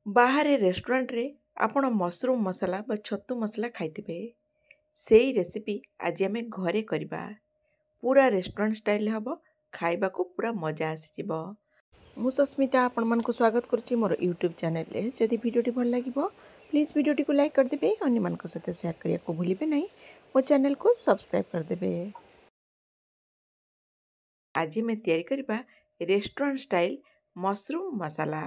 बाहर रेस्टोरेंट रे आपण मशरूम मसाला बा छतु मसला खाइथिबे सेई रेसिपी आज आमे घरे करबा। पूरा रेस्टोरेंट स्टाइल हबो, खाइबा को पूरा मजा आसी जिवो। मु सस्मिता आपण मन को स्वागत करछि मोर यूट्यूब चैनल रे। जदि वीडियोटी भल लागिबो प्लीज वीडियोटी को लाइक कर देबे, अन्य मन को साथ शेयर करिया को भूलिबे नहीं। मो चैनल को सब्सक्राइब कर देबे। आज मैं तैयारी करबा रेस्टोरेंट स्टाइल मशरूम मसाला।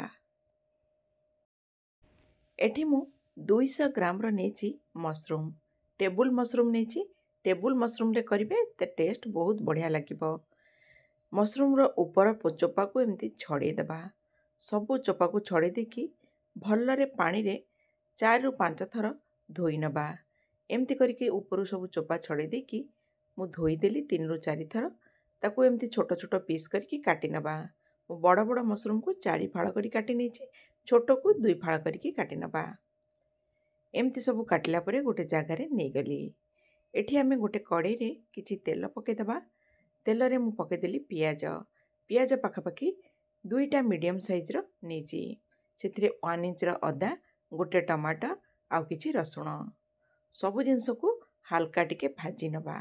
एठी मु 200 ग्राम रो नेछि मशरूम, टेबुल मशरूम नेछि। टेबुल मशरूम रे करिवे ते टेस्ट बहुत बढ़िया लागिबो। मशरूम रो ऊपर चोपा को एमती छड़े देबा। सबु चोपा को छड़े देकी भल्ल रे पानी रे 4 रु 5 थर धोई नबा। एमती करके ऊपर सब चोपा छड़े देकी मु धोई देली 3 रु 4 थर। ताकू एमती छोट छोट पीस करके काटी नबा। बड़ बड़ मशरूम को 4 फाड़ करी काटी नेछि, छोट को 2 फाड़ करके काटी नबा। एमती सब काटिला परे गोटे जगार नहीं गली। एठी आमे गोटे कड़े रे किछि तेल पके दबा। तेल रे मु पके देली पियाज। पियाज पाखापाखि 2टा मीडियम साइज रो नेछि। सेथिरे 1 इंच रो अदा, गोटे टमाटर आउ किछि रसुण, सब जिंस को हल्का टिके भाजी नबा।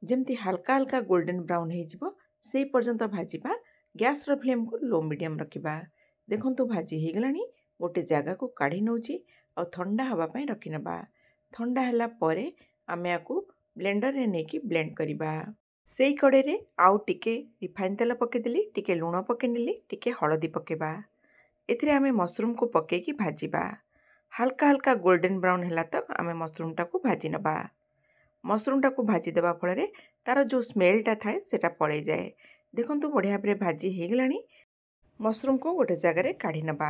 जेमती हल्का हल्का गोल्डन ब्राउन हे जिवो सेई पर्यंत भाजीबा। गैस रो फ्लेम को लो मीडियम रखिबा। देखंतु भाजी हे गलानी। गोटे जगह को काढ़ी नउची और ठंडा हवा पई रखि नबा। ठंडा हला परे आमे आकु ब्लेंडर रे नेकी ब्लेंड करिबा। सेई कड़े रे आउ टिके रिफाइन तेल पके देली, टिके लूण पके नेली, टिके हळदी पकेबा। एथिरे आमे मशरूम को पके की भाजीबा। हल्का हल्का गोल्डन ब्राउन हला तक आमे मशरूम टा को भाजी नबा। मशरूम टा को भाजी देबा फଳରେ तार जो स्मेल टा थाए सेटा पळे जाए। देखंतु बढ़िया भाबरे भाजी हे गलानी। मशरूम को गोटे जगह रे काढ़ी नबा।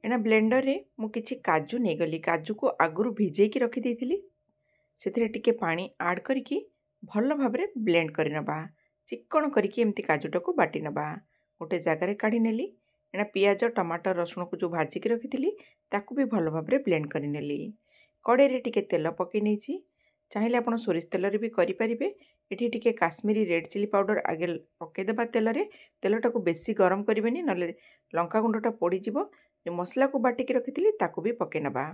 एना ब्लेंडर रे मु किछि काजू नै गली। काजू को आगुरु भिजे की रखि देइथिली। सेथिरे टिके पानी ऐड करिकी भल्ल भाबरे ब्लेंड करि नबा। चिक्कण करिकी एमती काजूटा को बाटी नबा। गोटे जगह रे काढ़ी नेली। एना पियाज टमाटर रसुण को जो भाजी की रखिथिली ताकू भी भल्ल भाबरे ब्लेंड करि नेली। कड़े रे टिके तेल पके नेछि। चाहिले आपण सोरिष तेल रे भी करि परिबे। एठी टिके काश्मीरी रेड चिली पाउडर आगे पके देबा तेल रे। तेलटा को बेसी गरम करिबेनी, नले लंका गुंडटा पोड़ी जिवो। जो मसला को बाटी की रखिथिली ताकू भी पके नबा।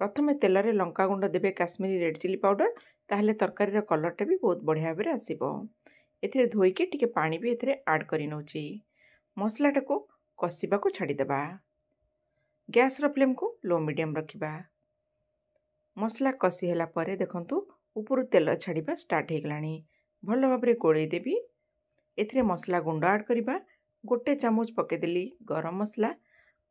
प्रथमे तेल रे लंका गुंड देबे काश्मीरी रेड चिली पाउडर, ताहले तरकारी रो कलरटा भी बहुत बढ़िया भाबरे आसीबो। एथिरे धोई के टिके पानी भी एथिरे ऐड करि नउची। मसलाटा को कसिबा को छाड़ी देबा। गैस रो फ्लेम को लो मीडियम रखिबा। मसला कसी हला परे देखंतु ऊपर तेल छाड़िबा स्टार्ट हे गलानी। भल्ल भाबरे गोळेई देबी। एथिरे मसला गुंड ऐड करिबा। गोटे चामच पके देली गरम मसला,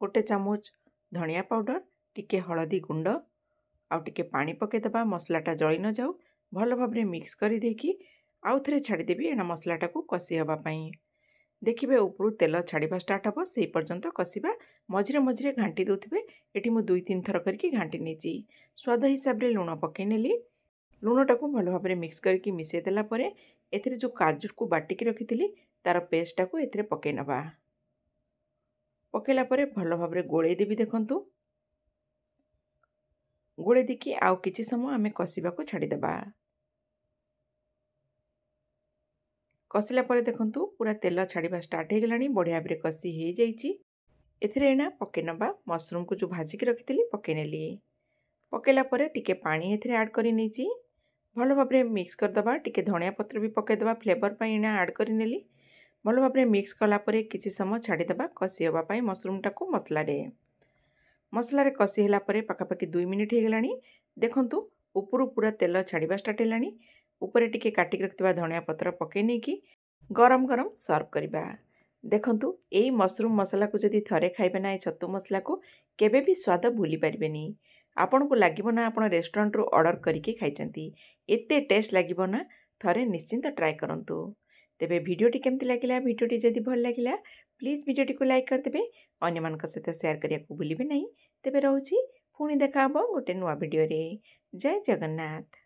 गोटे चामच धनिया पाउडर, टिके हळदी गुंड आउ टिके पानी पके देबा। मसलाटा जळी न जाऊ भल्ल भाबरे मिक्स करि देकी आउ थरे छाड़ी देबी। एना मसलाटा को कसी हबा पई देखिबे ऊपर तेल छाड़िबा स्टार्ट हबो। सेई पर्यंत कसिबा। मझिरे मझिरे घांटी दउथिबे। एठी मु 2-3 थर करके घांटी नेची। स्वाद हिसाब रे लूण पके नेली। लूणटा को भल भाबरे मिक्स करके मिसेई देला परे एथिरे जो काजू को बाटी की रखिथिली तार पेस्टटा को एथिरे पके नबा। पकेला परे भल भाबरे गोळेई देबी। देखंतु गोळेई देकी आउ किछि समय आमे कसिबा को छाड़ी देबा। कसिला परे देखंतु पूरा तेल छाड़िबा स्टार्ट हे गलानी। बढ़िया भाबरे कसी हे जाईची। एथिरे एना पके नबा। मशरूम को जो भाजी की रखिथिली पके नेली। पकेला परे टिके पानी एथिरे ऐड करि नेची। भल भाबरे मिक्स कर दबा। टिके धनिया पत्र भी पके दबा फ्लेवर पई एना ऐड करि नेली। भल भाबरे मिक्स कला परे किछि समय छाड़ी दबा कसी हबा पई मशरूम टा को मसला रे कसी हला परे पाखापाखि 2 मिनिट हे गलानी। देखंतु ऊपर पूरा तेल छाड़िबा स्टार्ट हेलानी। ऊपर टिके काटी रखितबा धनिया पत्र पके नेकी गरम गरम सर्व करिबा। देखंतु एई मशरूम मसाला को जदि थरे खाइबे ना, छतु मसला को केबे भी स्वाद भूली परिबेनी। आपन को लागिबो ना आपण रेस्टोरेंट रो ऑर्डर करिके खाइचंती। एते टेस्ट लागिबो ना, थरे निश्चिंत ट्राई करंतु। तेबे वीडियोटी केमति लागिला, वीडियोटी जदि भल लागिला प्लीज वीडियोटी को लाइक कर देबे, अन्य मानक सहित शेयर करिया को भूलिबे नहीं। तेबे रहउची पुणी देखा हबो गोटे नुवा वीडियो रे। जय जगन्नाथ।